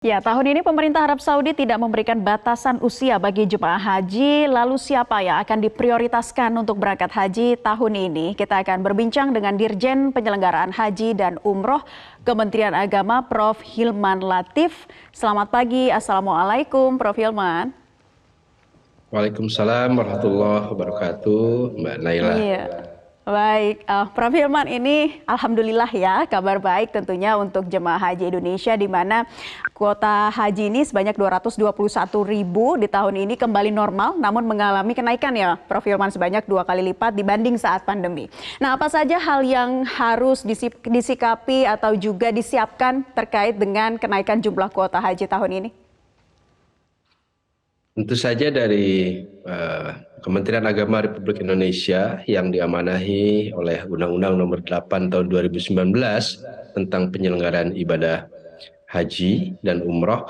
Ya, tahun ini pemerintah Arab Saudi tidak memberikan batasan usia bagi jemaah haji. Lalu siapa yang akan diprioritaskan untuk berangkat haji tahun ini? Kita akan berbincang dengan Dirjen Penyelenggaraan Haji dan Umroh Kementerian Agama, Prof. Hilman Latif. Selamat pagi, Assalamualaikum, Prof. Hilman. Waalaikumsalam warahmatullahi wabarakatuh, Mbak Naila. Iya, baik. Prof. Hilman, ini alhamdulillah ya, kabar baik tentunya untuk jemaah haji Indonesia di mana kuota haji ini sebanyak 221.000 di tahun ini kembali normal, namun mengalami kenaikan ya, Prof. Hilman, sebanyak 2 kali lipat dibanding saat pandemi. Nah, apa saja hal yang harus disikapi atau juga disiapkan terkait dengan kenaikan jumlah kuota haji tahun ini? Tentu saja dari Kementerian Agama Republik Indonesia yang diamanahi oleh Undang-Undang Nomor 8 Tahun 2019 tentang penyelenggaraan ibadah haji dan umroh,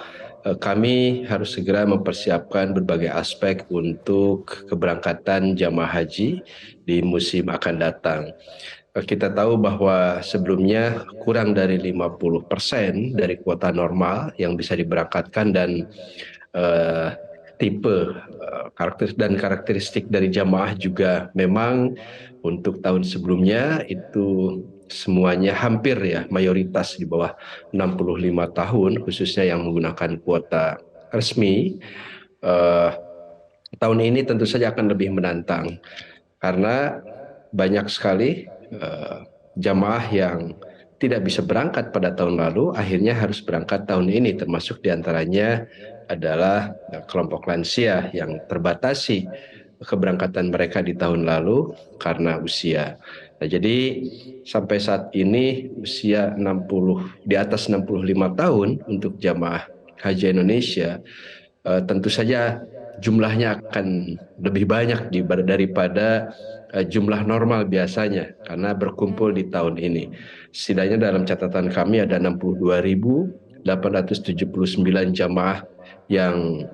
kami harus segera mempersiapkan berbagai aspek untuk keberangkatan jamaah haji di musim akan datang. Kita tahu bahwa sebelumnya kurang dari 50% dari kuota normal yang bisa diberangkatkan dan eh, tipe karakteristik dari jamaah juga memang untuk tahun sebelumnya itu semuanya hampir ya mayoritas di bawah 65 tahun khususnya yang menggunakan kuota resmi. Eh, Tahun ini tentu saja akan lebih menantang karena banyak sekali jamaah yang tidak bisa berangkat pada tahun lalu akhirnya harus berangkat tahun ini, termasuk diantaranya adalah kelompok lansia yang terbatasi keberangkatan mereka di tahun lalu karena usia. Nah, jadi sampai saat ini usia 60 di atas 65 tahun untuk jamaah haji Indonesia tentu saja jumlahnya akan lebih banyak daripada jumlah normal biasanya karena berkumpul di tahun ini. Setidaknya dalam catatan kami ada 62.879 jamaah yang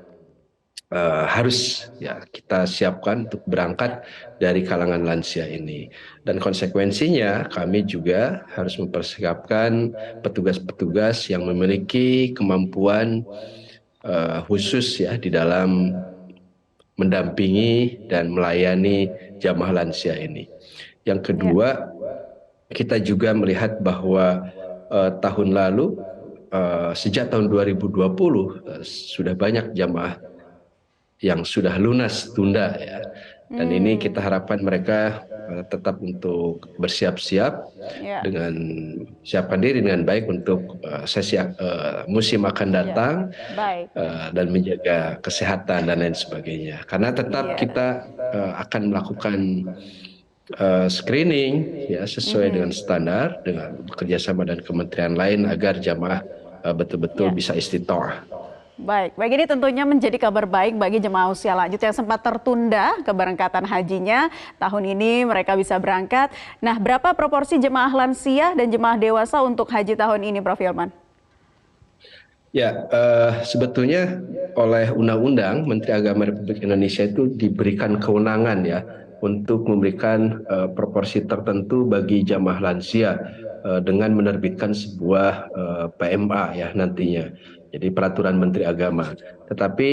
harus ya kita siapkan untuk berangkat dari kalangan lansia ini. Dan konsekuensinya kami juga harus mempersiapkan petugas-petugas yang memiliki kemampuan khusus ya di dalam mendampingi dan melayani jamaah lansia ini. Yang Ya. kedua, kita juga melihat bahwa tahun lalu sejak tahun 2020 sudah banyak jamaah yang sudah lunas tunda ya. Dan ini kita Hmm, harapkan mereka tetap untuk bersiap-siap ya, dengan siapkan diri dengan baik untuk sesi musim akan ya, datang baik. dan menjaga kesehatan dan lain sebagainya. Karena tetap Iya. kita akan melakukan screening ya sesuai dengan Mhm. standar dengan bekerjasama dengan kementerian lain agar jamaah betul-betul Ya. bisa istitoah. Baik, baik, ini tentunya menjadi kabar baik bagi jemaah usia lanjut yang sempat tertunda keberangkatan hajinya. Tahun ini mereka bisa berangkat. Nah, berapa proporsi jemaah lansia dan jemaah dewasa untuk haji tahun ini, Prof. Hilman? Ya, sebetulnya oleh Undang-Undang Menteri Agama Republik Indonesia itu diberikan kewenangan ya untuk memberikan proporsi tertentu bagi jamaah lansia dengan menerbitkan sebuah PMA ya nantinya. Jadi peraturan Menteri Agama. Tetapi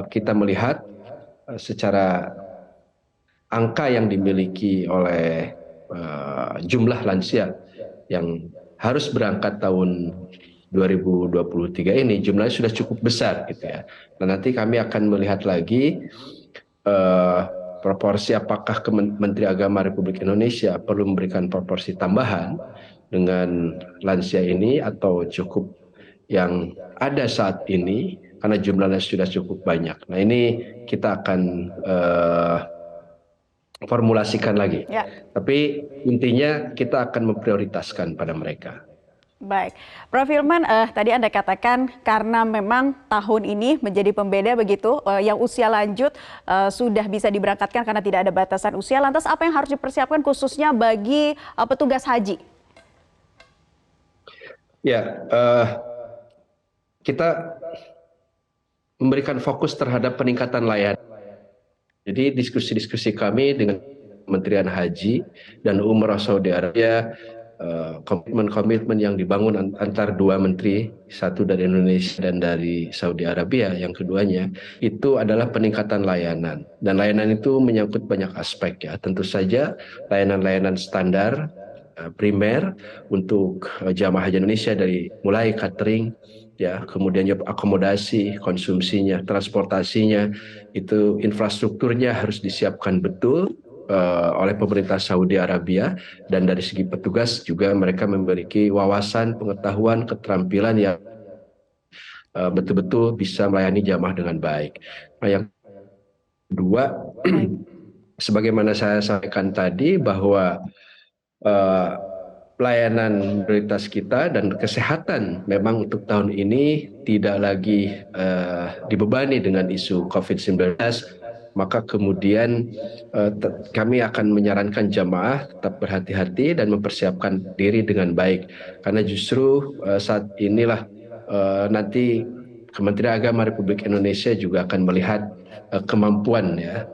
kita melihat secara angka yang dimiliki oleh jumlah lansia yang harus berangkat tahun 2023 ini jumlahnya sudah cukup besar gitu ya. Nah, nanti kami akan melihat lagi eh, proporsi apakah Menteri Agama Republik Indonesia perlu memberikan proporsi tambahan dengan lansia ini atau cukup yang ada saat ini karena jumlahnya sudah cukup banyak. Nah, ini kita akan formulasikan lagi. Ya, Tapi intinya kita akan memprioritaskan pada mereka. baik. Prof. Hilman, tadi Anda katakan karena memang tahun ini menjadi pembeda begitu, yang usia lanjut sudah bisa diberangkatkan karena tidak ada batasan usia. Lantas apa yang harus dipersiapkan khususnya bagi petugas haji? Ya, kita memberikan fokus terhadap peningkatan layanan. Jadi diskusi-diskusi kami dengan Kementerian Haji dan Umroh Saudi Arabia komitmen-komitmen yang dibangun antar dua menteri, satu dari Indonesia dan dari Saudi Arabia, yang keduanya itu adalah peningkatan layanan. Dan layanan itu menyangkut banyak aspek ya. Tentu saja layanan-layanan standar primer untuk jamaah haji Indonesia dari mulai catering ya, kemudian akomodasi, konsumsinya, transportasinya, itu infrastrukturnya harus disiapkan betul oleh pemerintah Saudi Arabia, dan dari segi petugas juga mereka memiliki wawasan, pengetahuan, keterampilan yang betul-betul bisa melayani jamaah dengan baik. Nah, yang kedua, sebagaimana saya sampaikan tadi bahwa uh, pelayanan prioritas kita dan kesehatan memang untuk tahun ini tidak lagi dibebani dengan isu COVID-19, maka kemudian kami akan menyarankan jamaah tetap berhati-hati dan mempersiapkan diri dengan baik, karena justru saat inilah nanti Kementerian Agama Republik Indonesia juga akan melihat kemampuan ya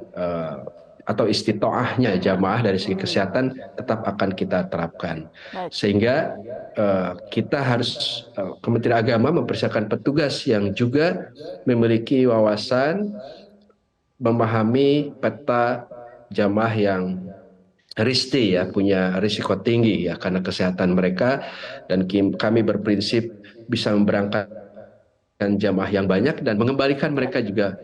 atau istitoahnya jamaah dari segi kesehatan tetap akan kita terapkan. Baik. Sehingga kita harus Kementerian Agama mempersiapkan petugas yang juga memiliki wawasan, memahami peta jamaah yang risty ya, punya risiko tinggi ya karena kesehatan mereka, dan kami berprinsip bisa memberangkatkan jamaah yang banyak dan mengembalikan mereka juga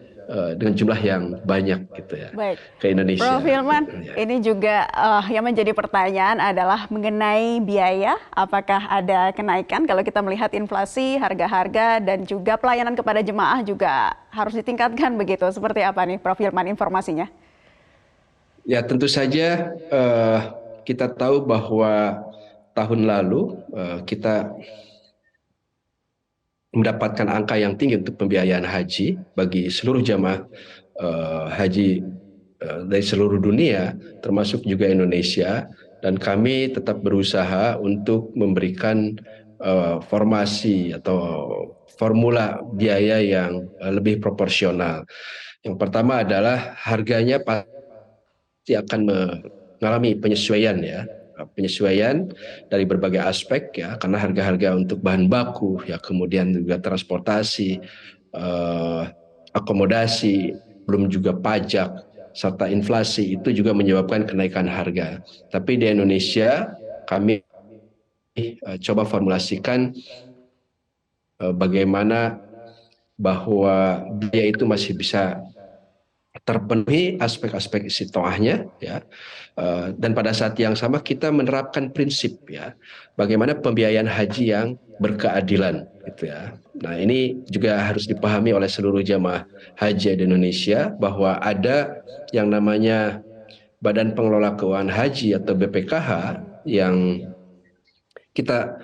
dengan jumlah yang banyak gitu ya. Baik. Ke Indonesia. Prof. Hilman, ini juga yang menjadi pertanyaan adalah mengenai biaya. Apakah ada kenaikan kalau kita melihat inflasi, harga-harga, dan juga pelayanan kepada jemaah juga harus ditingkatkan begitu? Seperti apa nih Prof. Hilman informasinya? Ya tentu saja kita tahu bahwa tahun lalu kita mendapatkan angka yang tinggi untuk pembiayaan haji bagi seluruh jamaah haji dari seluruh dunia, termasuk juga Indonesia, dan kami tetap berusaha untuk memberikan formasi atau formula biaya yang lebih proporsional. Yang pertama adalah harganya pasti akan mengalami penyesuaian ya, penyesuaian dari berbagai aspek ya, karena harga-harga untuk bahan baku ya, kemudian juga transportasi, akomodasi, belum juga pajak serta inflasi itu juga menyebabkan kenaikan harga. Tapi di Indonesia kami coba formulasikan bagaimana bahwa biaya itu masih bisa terpenuhi aspek-aspek istitoahnya ya, dan pada saat yang sama kita menerapkan prinsip ya bagaimana pembiayaan haji yang berkeadilan gitu ya. Nah ini juga harus dipahami oleh seluruh jamaah haji di Indonesia bahwa ada yang namanya Badan Pengelola Keuangan Haji atau BPKH yang kita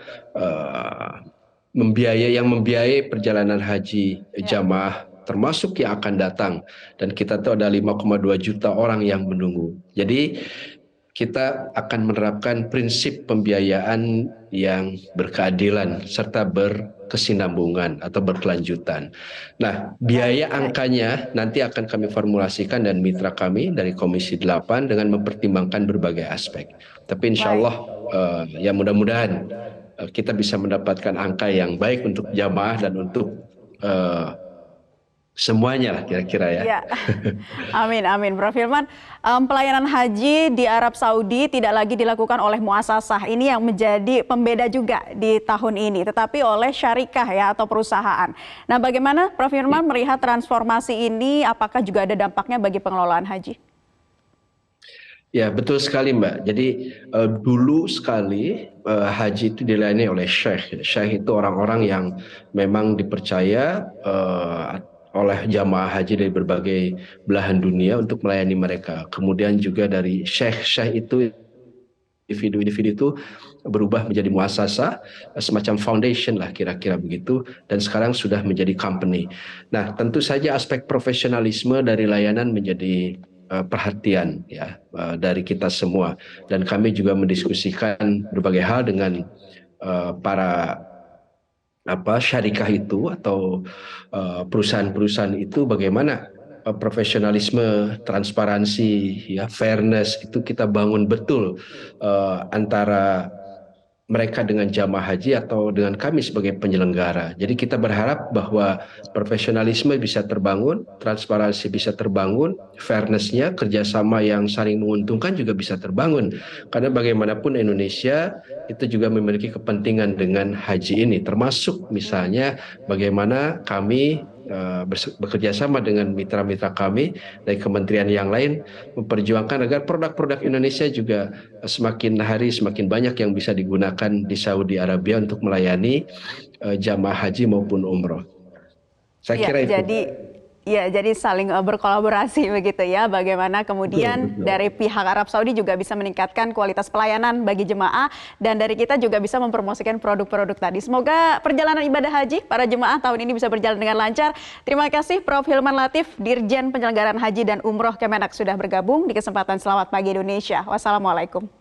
membiayai perjalanan haji jamaah termasuk yang akan datang, dan kita tuh ada 5,2 juta orang yang menunggu. Jadi kita akan menerapkan prinsip pembiayaan yang berkeadilan serta berkesinambungan atau berkelanjutan. Nah, biaya angkanya nanti akan kami formulasikan dan mitra kami dari Komisi 8 dengan mempertimbangkan berbagai aspek. Tapi insya Allah ya mudah-mudahan kita bisa mendapatkan angka yang baik untuk jamaah dan untuk semuanya lah kira-kira ya. Ya. Amin, amin. Prof. Hilman, pelayanan haji di Arab Saudi tidak lagi dilakukan oleh muasasah. Ini yang menjadi pembeda juga di tahun ini, tetapi oleh syarikah ya atau perusahaan. Nah, bagaimana Prof. Hilman melihat transformasi ini? Apakah juga ada dampaknya bagi pengelolaan haji? Ya betul sekali Mbak. Jadi dulu sekali haji itu dilayani oleh syekh. Syekh itu orang-orang yang memang dipercaya oleh jamaah haji dari berbagai belahan dunia untuk melayani mereka. Kemudian juga dari syekh itu individu-individu itu berubah menjadi muasasah, semacam foundation lah kira-kira begitu, dan sekarang sudah menjadi company. Nah tentu saja aspek profesionalisme dari layanan menjadi perhatian ya dari kita semua, dan kami juga mendiskusikan berbagai hal dengan para syarikah itu atau perusahaan-perusahaan itu, bagaimana profesionalisme, transparansi, ya fairness itu kita bangun betul antara mereka dengan jamaah haji atau dengan kami sebagai penyelenggara. Jadi kita berharap bahwa profesionalisme bisa terbangun, transparansi bisa terbangun, fairness-nya, kerjasama yang saling menguntungkan juga bisa terbangun. Karena bagaimanapun Indonesia itu juga memiliki kepentingan dengan haji ini, termasuk misalnya bagaimana kami bekerja sama dengan mitra-mitra kami dari kementerian yang lain memperjuangkan agar produk-produk Indonesia juga semakin hari semakin banyak yang bisa digunakan di Saudi Arabia untuk melayani jamaah haji maupun umroh. Saya Ya, kira itu. jadi saling berkolaborasi begitu ya. Bagaimana Betul, kemudian betul. dari pihak Arab Saudi juga bisa meningkatkan kualitas pelayanan bagi jemaah dan dari kita juga bisa mempromosikan produk-produk tadi. Semoga perjalanan ibadah haji para jemaah tahun ini bisa berjalan dengan lancar. Terima kasih Prof. Hilman Latif, Dirjen Penyelenggaraan Haji dan Umroh Kemenak sudah bergabung di kesempatan Selamat Pagi Indonesia. Wassalamualaikum.